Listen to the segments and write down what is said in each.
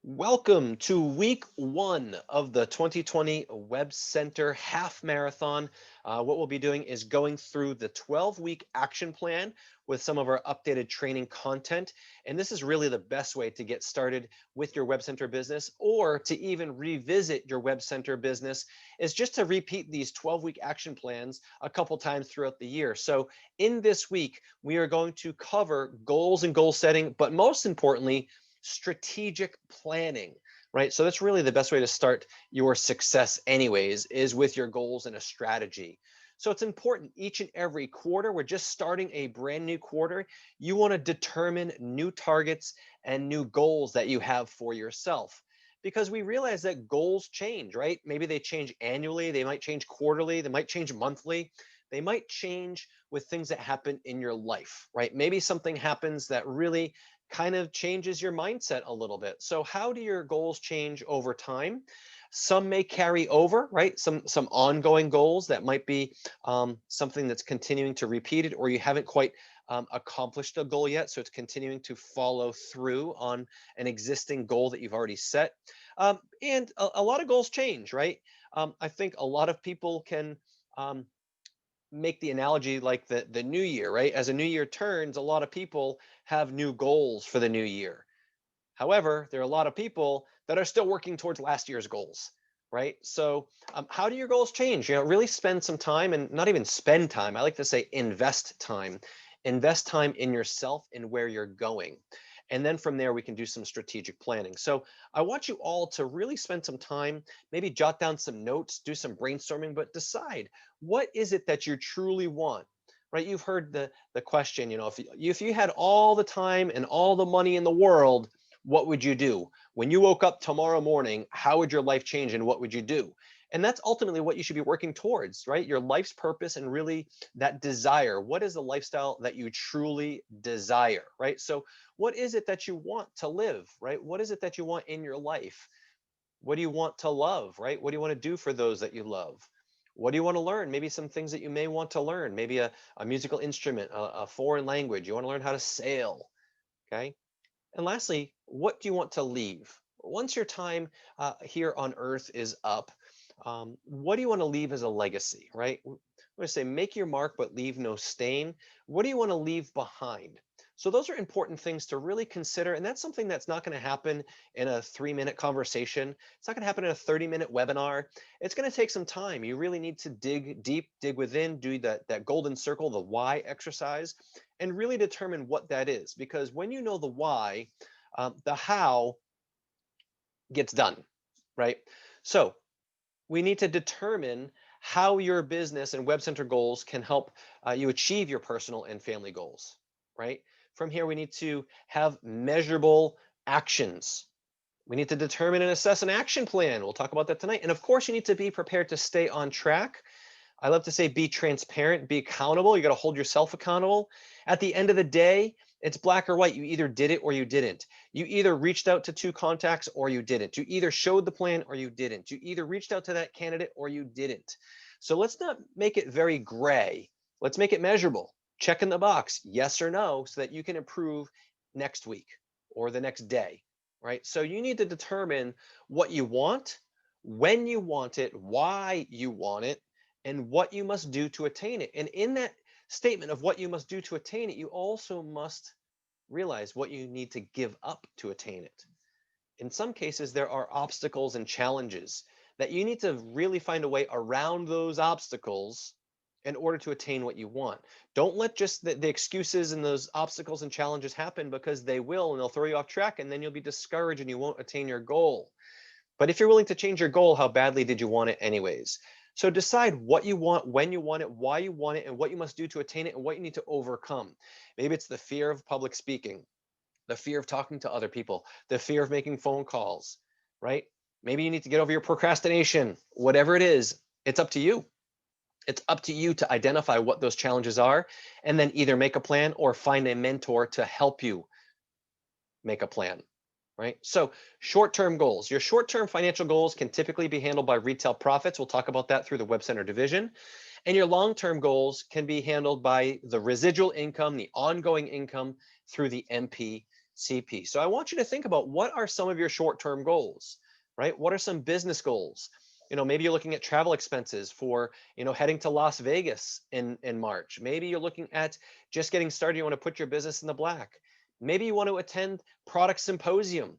Welcome to week one of the 2020 Web Center Half Marathon. What we'll be doing is going through the 12-week action plan with some of our updated training content. And this is really the best way to get started with your Web Center business, or to even revisit your Web Center business, is just to repeat these 12-week action plans a couple times throughout the year. So in this week, we are going to cover goals and goal setting, but most importantly, strategic planning, right? So that's really the best way to start your success anyways, is with your goals and a strategy. So it's important each and every quarter, we're just starting a brand new quarter. You want to determine new targets and new goals that you have for yourself, because we realize that goals change, right? Maybe they change annually, they might change quarterly, they might change monthly, they might change with things that happen in your life, right? Maybe something happens that really kind of changes your mindset a little bit. So how do your goals change over time? Some may carry over, right? Some ongoing goals that might be something that's continuing to repeat it, or you haven't quite accomplished a goal yet, so it's continuing to follow through on an existing goal that you've already set. And a lot of goals change, right? I think a lot of people can um, make the analogy like the new year, right? As a new year turns, a lot of people have new goals for the new year. However, there are a lot of people that are still working towards last year's goals, right? So how do your goals change? Really spend some time, and not even spend time. I like to say invest time. Invest time in yourself and where you're going. And then from there, we can do some strategic planning. So I want you all to really spend some time, maybe jot down some notes, do some brainstorming, but decide, what is it that you truly want? Right? You've heard the question, if you had all the time and all the money in the world, what would you do? When you woke up tomorrow morning, how would your life change and what would you do? And that's ultimately what you should be working towards, right? Your life's purpose, and really that desire. What is the lifestyle that you truly desire, right? So what is it that you want to live, right? What is it that you want in your life? What do you want to love, right? What do you want to do for those that you love? What do you want to learn? Maybe some things that you may want to learn, maybe a musical instrument, a foreign language. You want to learn how to sail, okay? And lastly, what do you want to leave? Once your time here on earth is up, what do you want to leave as a legacy, right? I'm going to say, make your mark, but leave no stain. What do you want to leave behind? So those are important things to really consider. And that's something that's not going to happen in a 3-minute conversation. It's not going to happen in a 30-minute webinar. It's going to take some time. You really need to dig deep, dig within, do that golden circle, the why exercise, and really determine what that is. Because when you know the why, the how gets done, right? So we need to determine how your business and Web Center goals can help you achieve your personal and family goals, right? From here, we need to have measurable actions. We need to determine and assess an action plan. We'll talk about that tonight. And of course, you need to be prepared to stay on track. I love to say, be transparent, be accountable. You got to hold yourself accountable. At the end of the day, it's black or white. You either did it or you didn't. You either reached out to 2 contacts or you didn't. You either showed the plan or you didn't. You either reached out to that candidate or you didn't. So let's not make it very gray. Let's make it measurable. Check in the box, yes or no, so that you can improve next week or the next day, right? So you need to determine what you want, when you want it, why you want it, and what you must do to attain it. And in that statement of what you must do to attain it, you also must realize what you need to give up to attain it. In some cases, there are obstacles and challenges that you need to really find a way around those obstacles in order to attain what you want. Don't let just the excuses and those obstacles and challenges happen, because they will, and they'll throw you off track, and then you'll be discouraged and you won't attain your goal. But if you're willing to change your goal, how badly did you want it anyways? So decide what you want, when you want it, why you want it, and what you must do to attain it, and what you need to overcome. Maybe it's the fear of public speaking, the fear of talking to other people, the fear of making phone calls, right? Maybe you need to get over your procrastination. Whatever it is, it's up to you. It's up to you to identify what those challenges are, and then either make a plan or find a mentor to help you make a plan. Right? So short-term goals. Your short-term financial goals can typically be handled by retail profits. We'll talk about that through the Web Center division. And your long-term goals can be handled by the residual income, the ongoing income through the MP CP. So I want you to think about, what are some of your short-term goals, right? What are some business goals? Maybe you're looking at travel expenses for, heading to Las Vegas in March. Maybe you're looking at just getting started. You want to put your business in the black. Maybe you want to attend product symposium.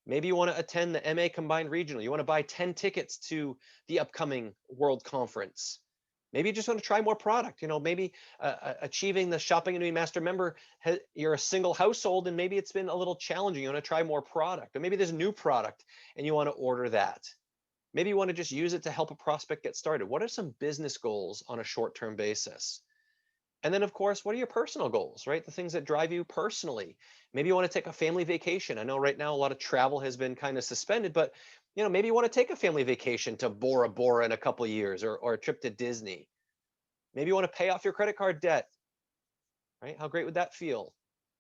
Maybe you want to attend the MA Combined Regional. You want to buy 10 tickets to the upcoming World Conference. Maybe you just want to try more product. Maybe achieving the Shopping and Doing Master Member, you're a single household and maybe it's been a little challenging. You want to try more product, or maybe there's a new product and you want to order that. Maybe you want to just use it to help a prospect get started. What are some business goals on a short-term basis? And then, of course, what are your personal goals, right? The things that drive you personally. Maybe you want to take a family vacation. I know right now a lot of travel has been kind of suspended, but maybe you want to take a family vacation to Bora Bora in a couple of years, or a trip to Disney. Maybe you want to pay off your credit card debt, right? How great would that feel?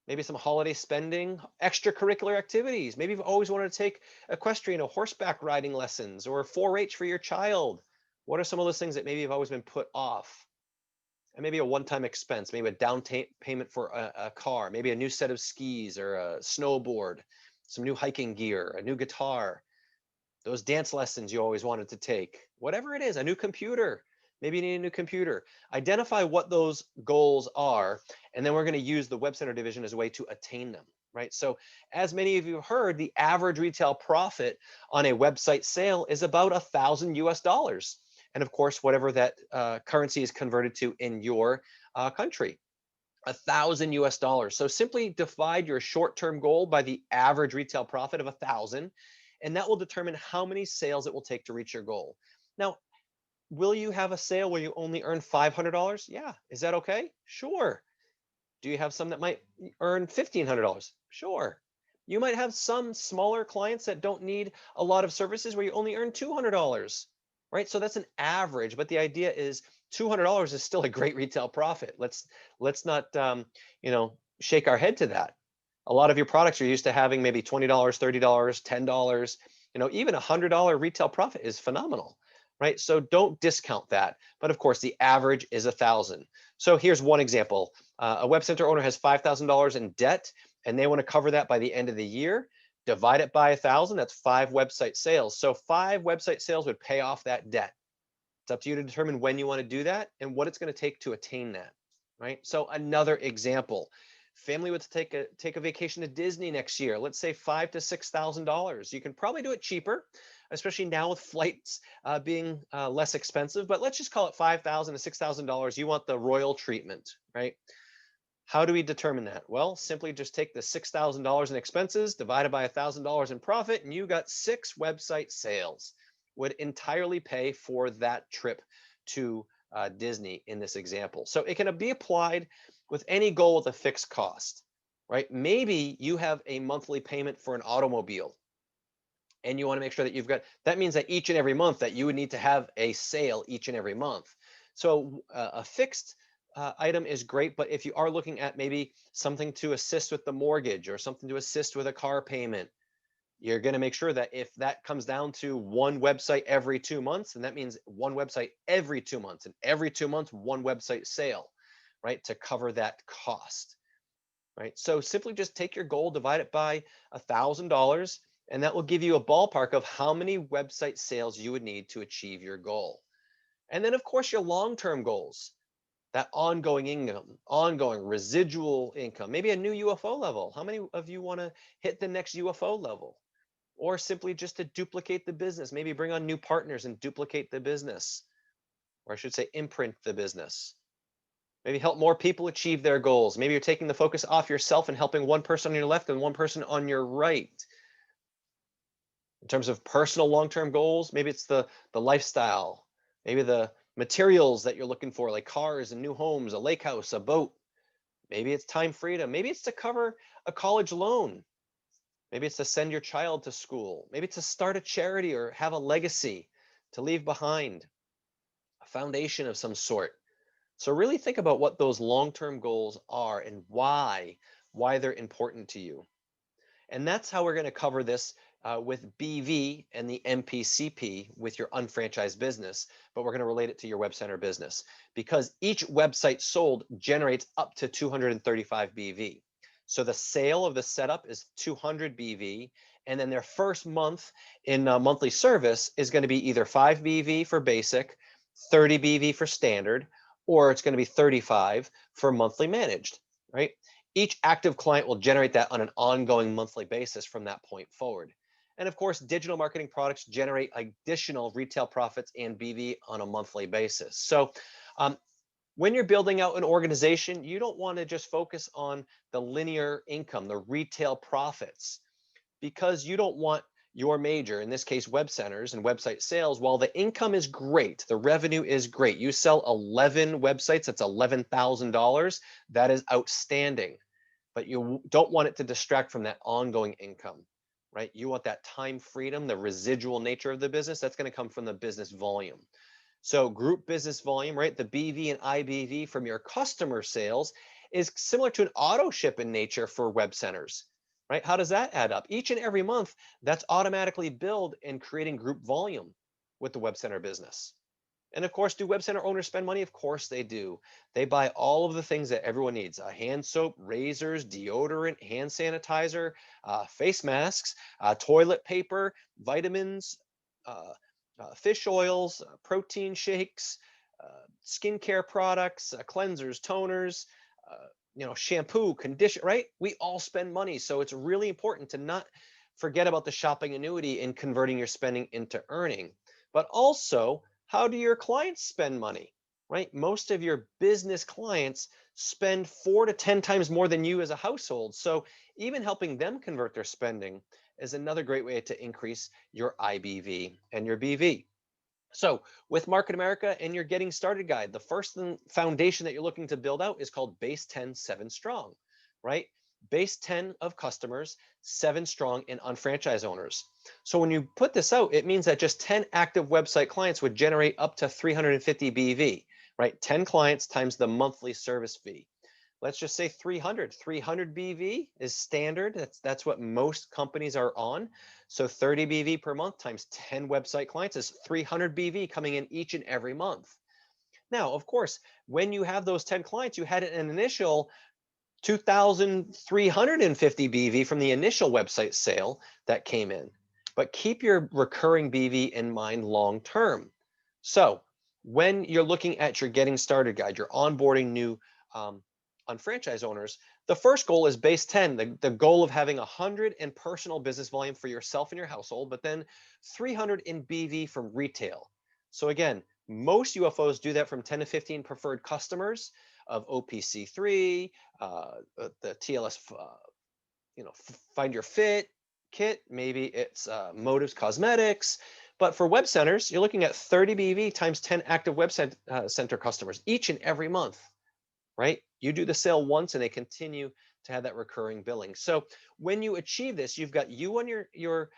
Maybe some holiday spending, extracurricular activities. Maybe you've always wanted to take equestrian or horseback riding lessons, or 4-H for your child. What are some of those things that maybe have always been put off? And maybe a one-time expense, maybe a down payment for a car, maybe a new set of skis or a snowboard, some new hiking gear, a new guitar, those dance lessons you always wanted to take, whatever it is, a new computer. Maybe you need a new computer. Identify what those goals are, and then we're going to use the WebCenter division as a way to attain them, right? So as many of you have heard, the average retail profit on a website sale is about $1,000 US. And of course, whatever that currency is converted to in your country, $1,000 US. So simply divide your short-term goal by the average retail profit of 1,000, and that will determine how many sales it will take to reach your goal. Now, will you have a sale where you only earn $500? Yeah. Is that okay? Sure. Do you have some that might earn $1,500? Sure. You might have some smaller clients that don't need a lot of services where you only earn $200, right? So that's an average, but the idea is $200 is still a great retail profit. Let's not shake our head to that. A lot of your products are used to having maybe $20, $30, $10. Even $100 retail profit is phenomenal, right? So don't discount that. But of course, the average is 1,000. So here's one example. A WebCenter owner has $5,000 in debt, and they want to cover that by the end of the year. Divide it by 1,000, that's 5 website sales. So 5 website sales would pay off that debt. It's up to you to determine when you want to do that and what it's going to take to attain that, right? So another example, family would take a vacation to Disney next year. Let's say $5,000 to $6,000. You can probably do it cheaper, especially now with flights being less expensive. But let's just call it $5,000 to $6,000. You want the royal treatment, right? How do we determine that? Well, simply just take the $6,000 in expenses divided by $1,000 in profit, and you got 6 website sales. Would entirely pay for that trip to Disney in this example. So it can be applied with any goal with a fixed cost, right? Maybe you have a monthly payment for an automobile, and you want to make sure that you've got, that means that each and every month that you would need to have a sale each and every month. So a fixed item is great, but if you are looking at maybe something to assist with the mortgage or something to assist with a car payment, you're going to make sure that if that comes down to 1 website every 2 months, and that means 1 website every 2 months, and every 2 months, 1 website sale, right, to cover that cost, right? So simply just take your goal, divide it by $1,000, and that will give you a ballpark of how many website sales you would need to achieve your goal. And then, of course, your long-term goals, that ongoing income, ongoing residual income, maybe a new UFO level. How many of you want to hit the next UFO level? Or simply just to duplicate the business, maybe bring on new partners and duplicate the business, or I should say imprint the business. Maybe help more people achieve their goals. Maybe you're taking the focus off yourself and helping one person on your left and one person on your right. In terms of personal long-term goals, maybe it's the lifestyle, maybe the materials that you're looking for, like cars and new homes, a lake house, a boat. Maybe it's time freedom. Maybe it's to cover a college loan. Maybe it's to send your child to school. Maybe it's to start a charity or have a legacy to leave behind, a foundation of some sort. So really think about what those long-term goals are and why they're important to you. And that's how we're going to cover this with BV and the MPCP with your unfranchised business, but we're going to relate it to your WebCenter business because each website sold generates up to 235 BV. So the sale of the setup is 200 BV, and then their first month in monthly service is going to be either 5 BV for basic, 30 BV for standard, or it's going to be 35 for monthly managed, right? Each active client will generate that on an ongoing monthly basis from that point forward. And of course, digital marketing products generate additional retail profits and BV on a monthly basis. So um, when you're building out an organization, you don't want to just focus on the linear income, the retail profits, because you don't want your major, in this case, web centers and website sales. While the income is great, the revenue is great. You sell 11 websites, that's $11,000. That is outstanding, but you don't want it to distract from that ongoing income, right? You want that time freedom, the residual nature of the business, that's going to come from the business volume. So group business volume, right? The BV and IBV from your customer sales is similar to an auto ship in nature for web centers, right? How does that add up? Each and every month, that's automatically billed and creating group volume with the web center business. And of course, do web center owners spend money? Of course they do. They buy all of the things that everyone needs: hand soap, razors, deodorant, hand sanitizer, face masks, toilet paper, vitamins, uh, fish oils, protein shakes, skincare products, cleansers, toners, shampoo, condition, right? We all spend money. So it's really important to not forget about the shopping annuity and converting your spending into earning. But also, how do your clients spend money, right? Most of your business clients spend 4 to 10 times more than you as a household. So even helping them convert their spending is another great way to increase your IBV and your BV. So with Market America and your Getting Started guide, the first foundation that you're looking to build out is called Base 10, 7 Strong, right? Base 10 of customers, 7 strong and unfranchised owners. So when you put this out, it means that just 10 active website clients would generate up to 350 BV, right? 10 clients times the monthly service fee. Let's just say 300. 300 BV is standard. That's what most companies are on. So 30 BV per month times 10 website clients is 300 BV coming in each and every month. Now, of course, when you have those 10 clients, you had an initial 2,350 BV from the initial website sale that came in. But keep your recurring BV in mind long term. So when you're looking at your Getting Started guide, you're onboarding new unfranchised owners, the first goal is base 10, the goal of having 100 in personal business volume for yourself and your household, but then 300 in BV from retail. So again, most UFOs do that from 10 to 15 preferred customers of OPC3, the TLS, Find Your Fit kit. Maybe it's Motives Cosmetics. But for web centers, you're looking at 30 BV times 10 active web center customers each and every month, right? You do the sale once and they continue to have that recurring billing. So when you achieve this, you've got you on your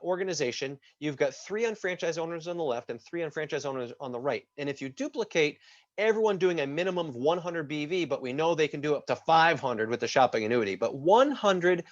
organization, you've got 3 unfranchised owners on the left and 3 unfranchised owners on the right. And if you duplicate everyone doing a minimum of 100 BV, but we know they can do up to 500 with the shopping annuity, but 100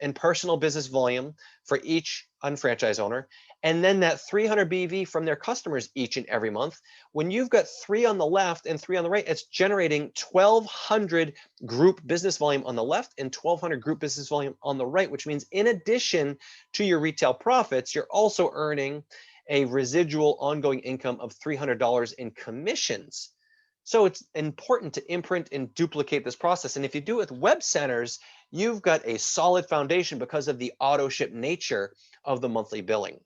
in personal business volume for each unfranchised owner, and then that 300 BV from their customers each and every month. When you've got 3 on the left and 3 on the right, it's generating 1,200 group business volume on the left and 1,200 group business volume on the right, which means in addition to your retail profits, you're also earning a residual ongoing income of $300 in commissions. So it's important to imprint and duplicate this process. And if you do it with web centers, you've got a solid foundation because of the auto ship nature of the monthly billing.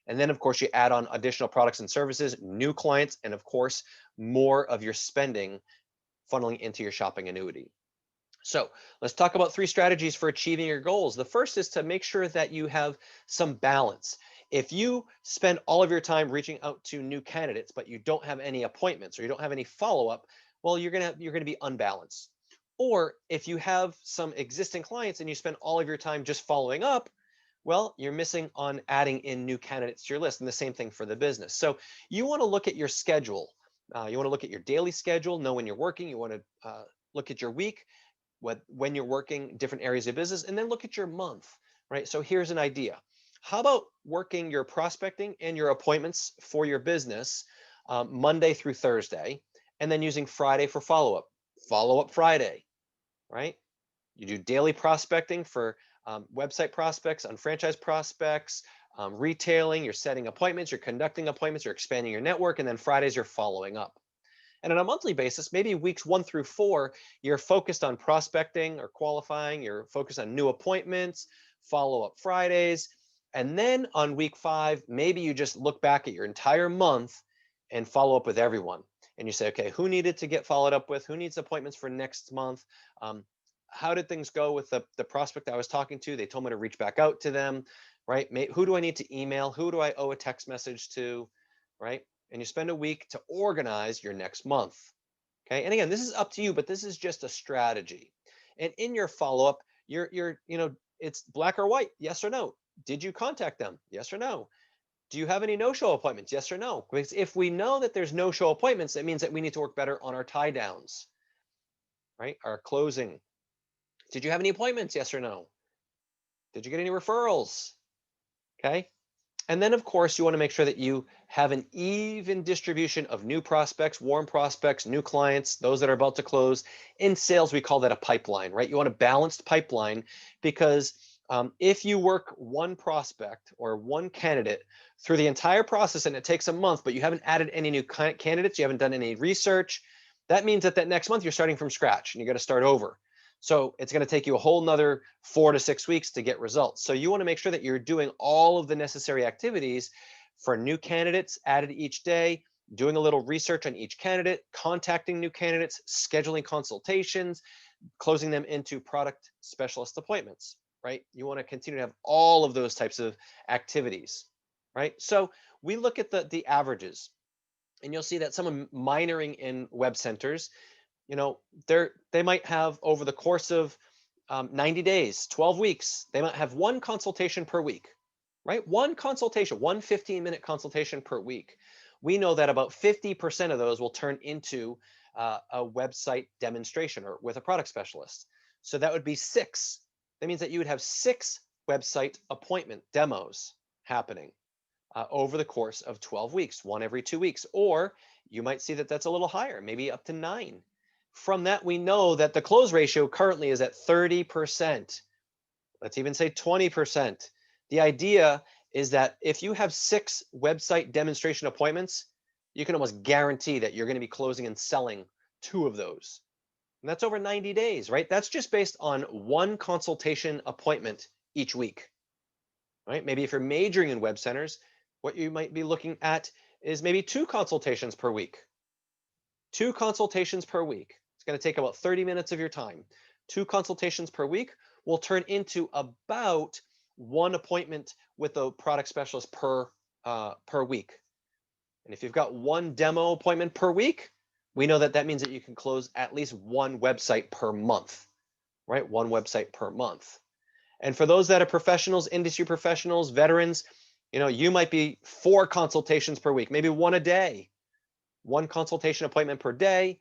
And then, of course, you add on additional products and services, new clients, and of course, more of your spending funneling into your shopping annuity. So let's talk about 3 strategies for achieving your goals. The first is to make sure that you have some balance. If you spend all of your time reaching out to new candidates, but you don't have any appointments or you don't have any follow-up, well, you're gonna be unbalanced. Or if you have some existing clients and you spend all of your time just following up, well, you're missing on adding in new candidates to your list, and the same thing for the business. So you want to look at your schedule. You want to look at your daily schedule, know when you're working. You want to look at your week, when you're working different areas of business, and then look at your month, right? So here's an idea. How about working your prospecting and your appointments for your business Monday through Thursday, and then using Friday for follow-up Friday, right? You do daily prospecting for website prospects, unfranchised prospects, retailing, you're setting appointments, you're conducting appointments, you're expanding your network, and then Fridays you're following up. And on a monthly basis, maybe weeks 1 through 4, you're focused on prospecting or qualifying, you're focused on new appointments, follow-up Fridays. And then on week 5, maybe you just look back at your entire month and follow up with everyone. And you say, okay, who needed to get followed up with? Who needs appointments for next month? Um, how did things go with the prospect I was talking to? They told me to reach back out to them, right? Who do I need to email? Who do I owe a text message to, right? And you spend a week to organize your next month. Okay. And again, this is up to you, but this is just a strategy. And in your follow-up, it's black or white, yes or no. Did you contact them? Yes or no. Do you have any no-show appointments? Yes or no. Because if we know that there's no-show appointments, that means that we need to work better on our tie downs, right? Our closing. Did you have any appointments? Yes or no. Did you get any referrals? Okay. And then, of course, you want to make sure that you have an even distribution of new prospects, warm prospects, new clients, those that are about to close. In sales, we call that a pipeline, right? You want a balanced pipeline because if you work one prospect or one candidate through the entire process and it takes a month, but you haven't added any new candidates, you haven't done any research, that means that next month you're starting from scratch and you got to start over. So it's going to take you a whole nother 4 to 6 weeks to get results. So you want to make sure that you're doing all of the necessary activities for new candidates added each day, doing a little research on each candidate, contacting new candidates, scheduling consultations, closing them into product specialist appointments, right? You want to continue to have all of those types of activities, right? So we look at the averages, and you'll see that someone minoring in web centers, they might have over the course of 90 days, 12 weeks, they might have one consultation per week, right? One consultation, one 15-minute consultation per week. We know that about 50% of those will turn into a website demonstration or with a product specialist. So that would be 6. That means that you would have 6 website appointment demos happening over the course of 12 weeks, one every 2 weeks. Or you might see that that's a little higher, maybe up to 9. From that, we know that the close ratio currently is at 30%. Let's even say 20%. The idea is that if you have 6 website demonstration appointments, you can almost guarantee that you're going to be closing and selling 2 of those. And that's over 90 days, right? That's just based on one consultation appointment each week, right? Maybe if you're majoring in web centers, what you might be looking at is maybe 2 consultations per week. 2 consultations per week. It's going to take about 30 minutes of your time. 2 consultations per week will turn into about 1 appointment with a product specialist per week. And if you've got 1 demo appointment per week, we know that that means that you can close at least 1 website per month, right? 1 website per month. And for those that are professionals, industry professionals, veterans, you might be 4 consultations per week, maybe 1 a day. 1 consultation appointment per day,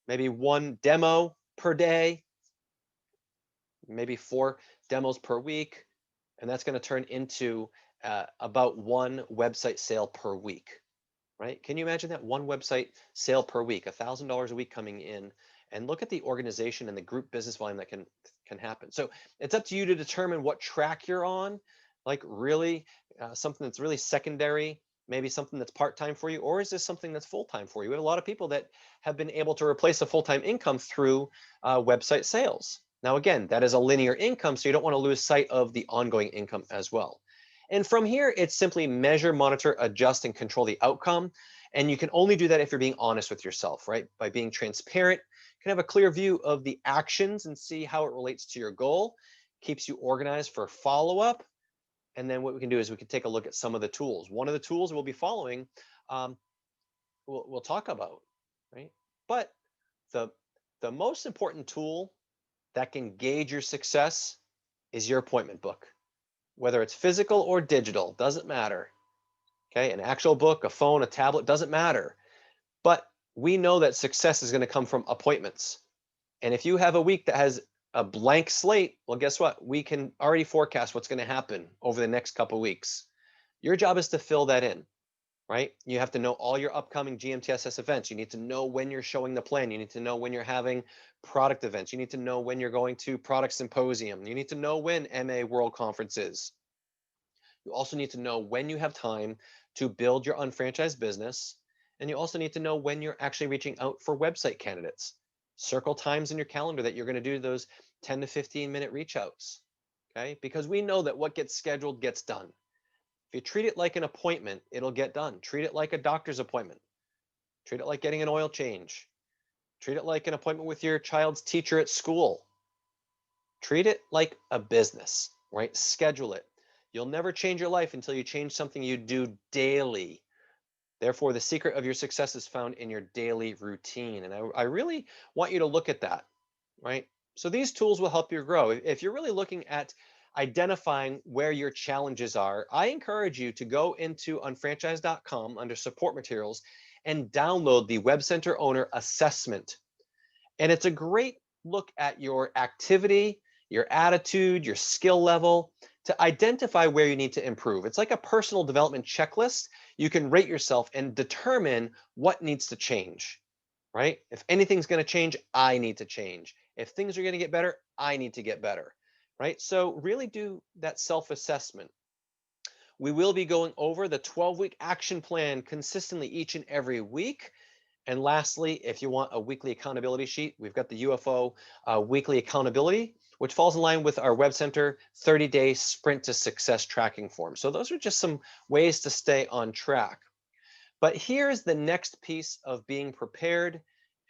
maybe 1 demo per day, maybe 4 demos per week, and that's going to turn into about 1 website sale per week, right? Can you imagine that? 1 website sale per week, $1,000 a week coming in, and look at the organization and the group business volume that can happen. So it's up to you to determine what track you're on, like really something that's really secondary, maybe something that's part-time for you, or is this something that's full-time for you? We have a lot of people that have been able to replace a full-time income through website sales. Now, again, that is a linear income, so you don't want to lose sight of the ongoing income as well. And from here, it's simply measure, monitor, adjust, and control the outcome. And you can only do that if you're being honest with yourself, right? By being transparent, you can have a clear view of the actions and see how it relates to your goal, keeps you organized for follow-up. And then what we can do is we can take a look at some of the tools. One of the tools we'll be following, we'll talk about, right? But the most important tool that can gauge your success is your appointment book. Whether it's physical or digital, doesn't matter. Okay, an actual book, a phone, a tablet, doesn't matter. But we know that success is going to come from appointments. And if you have a week that has a blank slate, well, guess what? We can already forecast what's going to happen over the next couple of weeks. Your job is to fill that in. right? You have to know all your upcoming GMTSS events. You need to know when you're showing the plan. You need to know when you're having product events. You need to know when you're going to product symposium. You need to know when MA World Conference is. You also need to know when you have time to build your unfranchised business. And you also need to know when you're actually reaching out for website candidates. Circle times in your calendar that you're going to do those 10 to 15-minute reach outs. Okay? Because we know that what gets scheduled gets done. If you treat it like an appointment, it'll get done. Treat it like a doctor's appointment. Treat it like getting an oil change. Treat it like an appointment with your child's teacher at school. Treat it like a business, right? Schedule it. You'll never change your life until you change something you do daily. Therefore, the secret of your success is found in your daily routine. And I really want you to look at that, right? So these tools will help you grow. If you're really looking at identifying where your challenges are, I encourage you to go into unfranchise.com under support materials and download the WebCenter Owner Assessment. And it's a great look at your activity, your attitude, your skill level to identify where you need to improve. It's like a personal development checklist. You can rate yourself and determine what needs to change, right? If anything's going to change, I need to change. If things are going to get better, I need to get better, right? So really do that self-assessment. We will be going over the 12-week action plan consistently each and every week. And lastly, if you want a weekly accountability sheet, we've got the UFO weekly accountability, which falls in line with our WebCenter 30-day sprint to success tracking form. So those are just some ways to stay on track. But here's the next piece of being prepared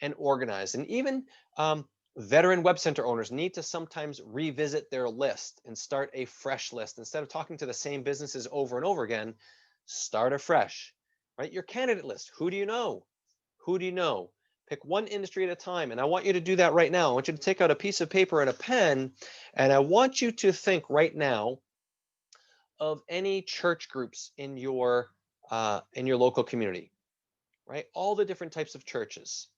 and organized. And even veteran WebCenter owners need to sometimes revisit their list and start a fresh list. Instead of talking to the same businesses over and over again, start afresh, right? Your candidate list, who do you know? Who do you know? Pick one industry at a time. And I want you to do that right now. I want you to take out a piece of paper and a pen. And I want you to think right now of any church groups in your local community, right? All the different types of churches,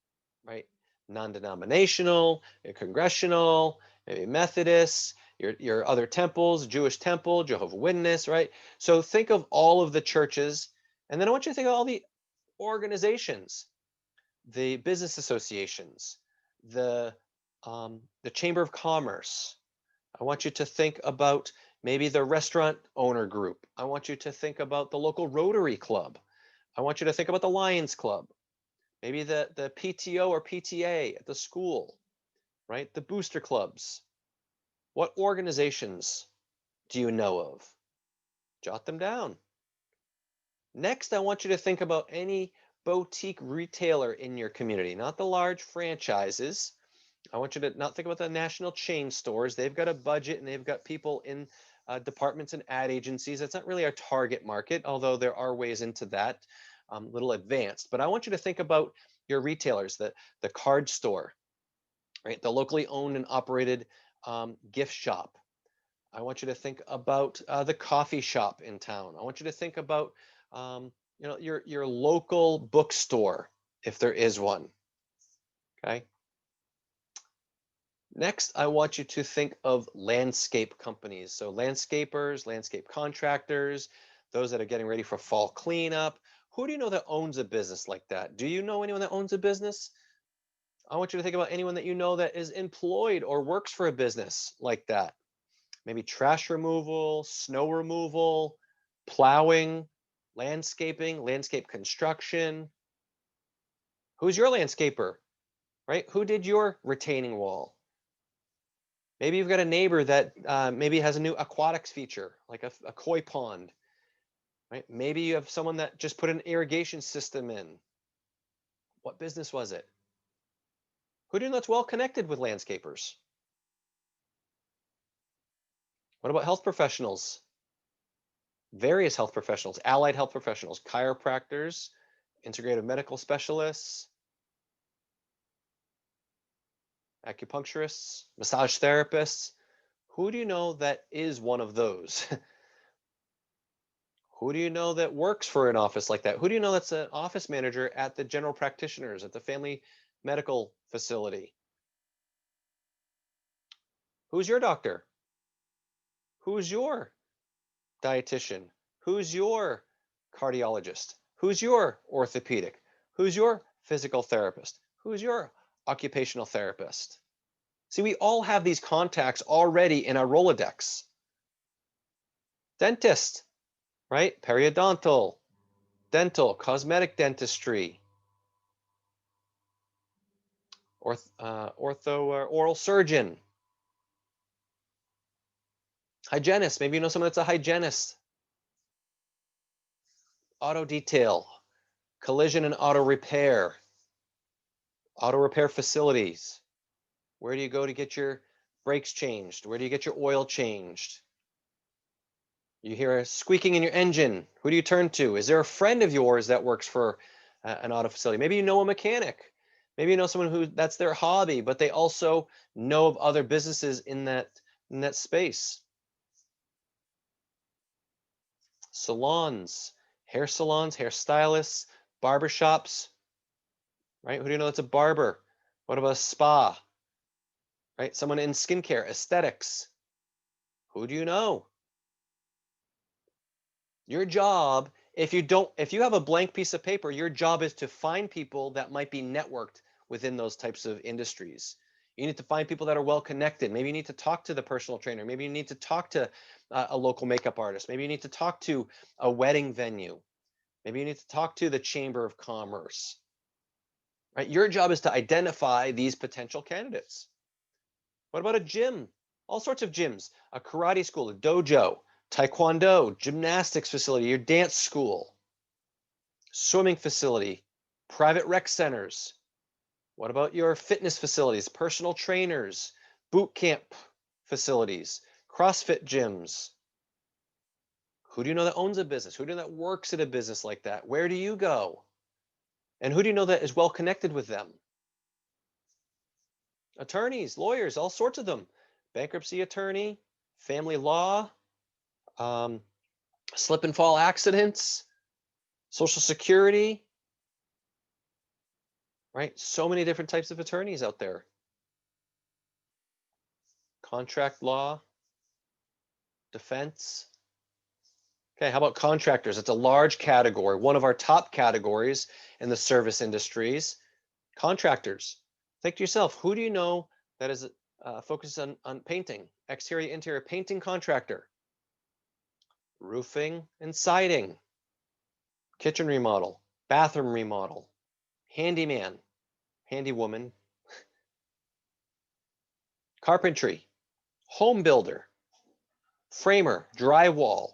right? Non-denominational, congregational, maybe Methodists, your other temples, Jewish temple, Jehovah's Witness, right? So think of all of the churches. And then I want you to think of all the organizations, the business associations, the Chamber of Commerce. I want you to think about maybe the restaurant owner group. I want you to think about the local Rotary Club. I want you to think about the Lions Club, maybe the PTO or PTA at the school, right? The booster clubs. What organizations do you know of? Jot them down. Next, I want you to think about any boutique retailer in your community, not the large franchises. I want you to not think about the national chain stores. They've got a budget and they've got people in departments and ad agencies. That's not really our target market, although there are ways into that, little advanced. But I want you to think about your retailers, the card store, right? The locally owned and operated gift shop. I want you to think about the coffee shop in town. I want you to think about your local bookstore, if there is one. Okay. Next, I want you to think of landscape companies. So landscapers, landscape contractors, those that are getting ready for fall cleanup. Who do you know that owns a business like that? Do you know anyone that owns a business? I want you to think about anyone that you know that is employed or works for a business like that. Maybe trash removal, snow removal, plowing, landscaping, landscape construction. Who's your landscaper, right? Who did your retaining wall? Maybe you've got a neighbor that maybe has a new aquatics feature, like a koi pond, right? Maybe you have someone that just put an irrigation system in. What business was it? Who do you know that's well connected with landscapers? What about health professionals? Various health professionals, allied health professionals, chiropractors, integrative medical specialists, acupuncturists, massage therapists. Who do you know that is one of those? Who do you know that works for an office like that? Who do you know that's an office manager at the general practitioners, at the family medical facility? Who's your doctor? Who's your dietitian? Who's your cardiologist? Who's your orthopedic? Who's your physical therapist? Who's your occupational therapist? See, we all have these contacts already in our Rolodex. Dentist, right? Periodontal, dental, cosmetic dentistry, ortho or oral surgeon, hygienist. Maybe you know someone that's a hygienist. Auto detail, collision and auto repair facilities. Where do you go to get your brakes changed? Where do you get your oil changed? You hear a squeaking in your engine. Who do you turn to? Is there a friend of yours that works for an auto facility? Maybe you know a mechanic. Maybe you know someone who that's their hobby, but they also know of other businesses in that space. Salons, hair stylists, barbershops, right? Who do you know that's a barber? What about a spa, right? Someone in skincare, aesthetics. Who do you know? Your job, if you have a blank piece of paper, your job is to find people that might be networked within those types of industries. You need to find people that are well connected. Maybe you need to talk to the personal trainer. Maybe you need to talk to a local makeup artist. Maybe you need to talk to a wedding venue. Maybe you need to talk to the Chamber of Commerce. Right? Your job is to identify these potential candidates. What about a gym? All sorts of gyms, a karate school, a dojo, taekwondo, gymnastics facility, your dance school, swimming facility, private rec centers. What about your fitness facilities, personal trainers, boot camp facilities, CrossFit gyms? Who do you know that owns a business? Who do you know that works at a business like that? Where do you go? And who do you know that is well connected with them? Attorneys, lawyers, all sorts of them. Bankruptcy attorney, family law, um, slip and fall accidents, Social Security, right? So many different types of attorneys out there. Contract law, defense. Okay, how about contractors? It's a large category, one of our top categories in the service industries. Contractors. Think to yourself, who do you know that is focused on painting, exterior, interior painting contractor, roofing and siding, kitchen remodel, bathroom remodel, handyman, handywoman, carpentry, home builder, framer, drywall,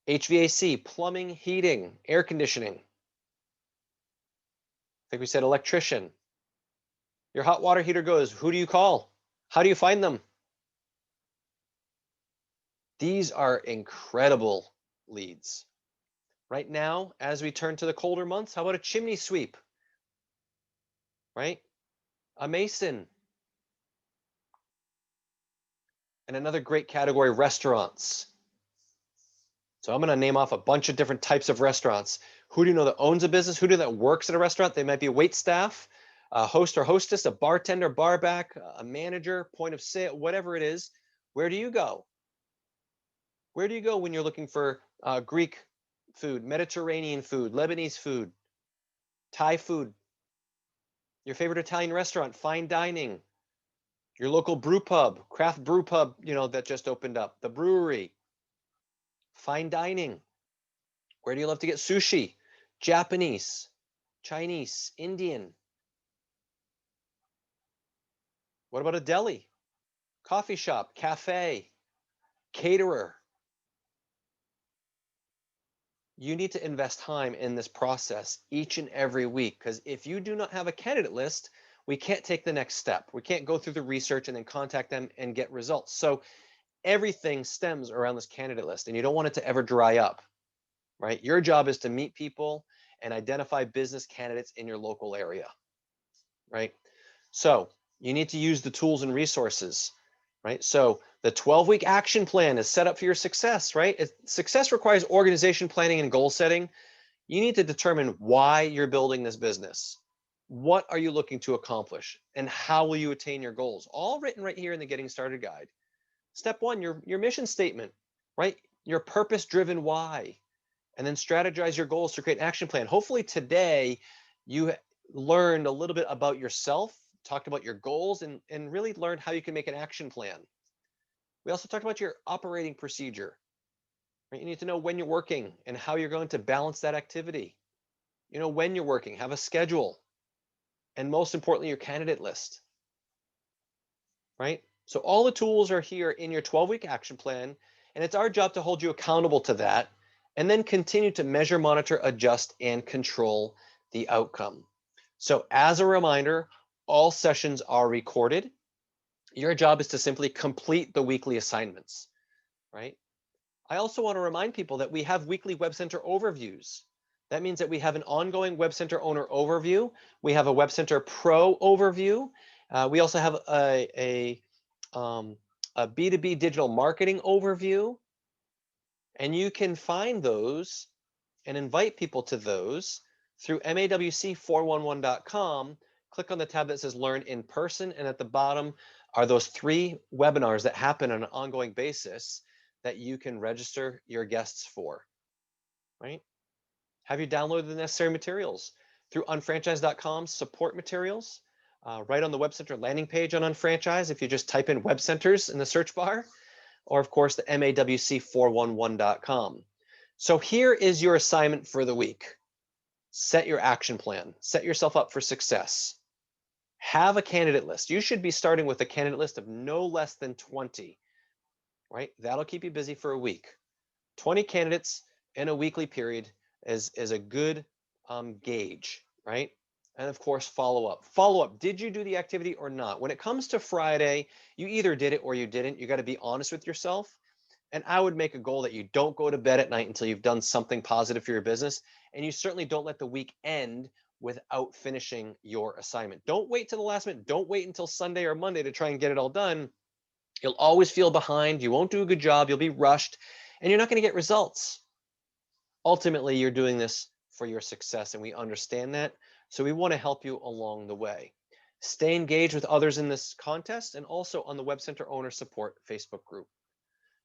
HVAC, plumbing, heating, air conditioning. I think we said electrician. Your hot water heater goes, who do you call? How do you find them? These are incredible leads. Right now, as we turn to the colder months, how about a chimney sweep? Right? A mason. And another great category, restaurants. So I'm going to name off a bunch of different types of restaurants. Who do you know that owns a business? Who do you know that works at a restaurant? They might be a wait staff, a host or hostess, a bartender, barback, a manager, point of sale, whatever it is. Where do you go? Where do you go when you're looking for Greek food, Mediterranean food, Lebanese food, Thai food, your favorite Italian restaurant, fine dining, your local brew pub, craft brew pub, that just opened up, the brewery, fine dining. Where do you love to get sushi? Japanese, Chinese, Indian. What about a deli, coffee shop, cafe, caterer? You need to invest time in this process each and every week, because if you do not have a candidate list, we can't take the next step. We can't go through the research and then contact them and get results. So everything stems around this candidate list, and you don't want it to ever dry up, right? Your job is to meet people and identify business candidates in your local area, right? So you need to use the tools and resources, right? So the 12-week action plan is set up for your success, right? Success requires organization, planning, and goal setting. You need to determine why you're building this business. What are you looking to accomplish? And how will you attain your goals? All written right here in the Getting Started Guide. Step one, your mission statement, right? Your purpose-driven why. and then strategize your goals to create an action plan. Hopefully today you learned a little bit about yourself, talked about your goals, and really learned how you can make an action plan. We also talked about your operating procedure. Right? You need to know when you're working and how you're going to balance that activity. You know when you're working, have a schedule, and most importantly, your candidate list. Right? So all the tools are here in your 12-week action plan, and it's our job to hold you accountable to that, and then continue to measure, monitor, adjust, and control the outcome. So as a reminder, all sessions are recorded. Your job is to simply complete the weekly assignments, right? I also want to remind people that we have weekly WebCenter overviews. That means that we have an ongoing WebCenter owner overview. We have a WebCenter Pro overview. We also have a B2B digital marketing overview. And you can find those and invite people to those through mawc411.com. Click on the tab that says Learn in Person, and at the bottom are those 3 webinars that happen on an ongoing basis that you can register your guests for, right? Have you downloaded the necessary materials through unfranchise.com support materials, right on the WebCenter landing page on Unfranchise if you just type in Web Centers in the search bar, or of course the mawc411.com. So here is your assignment for the week. Set your action plan. Set yourself up for success. Have a candidate list. You should be starting with a candidate list of no less than 20, right? That'll keep you busy for a week. 20 candidates in a weekly period is a good gauge, right? And of course, follow up. Follow up. Did you do the activity or not? When it comes to Friday, you either did it or you didn't. You got to be honest with yourself. And I would make a goal that you don't go to bed at night until you've done something positive for your business. And you certainly don't let the week end without finishing your assignment. Don't wait to the last minute. Don't wait until Sunday or Monday to try and get it all done. You'll always feel behind. You won't do a good job. You'll be rushed and you're not going to get results. Ultimately, you're doing this for your success, and we understand that. So we want to help you along the way. Stay engaged with others in this contest and also on the WebCenter Owner Support Facebook group.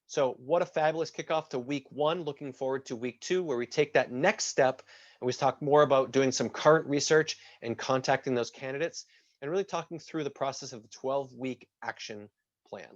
So what a fabulous kickoff to week 1. Looking forward to week 2, where we take that next step and we talk more about doing some current research and contacting those candidates and really talking through the process of the 12-week action plan.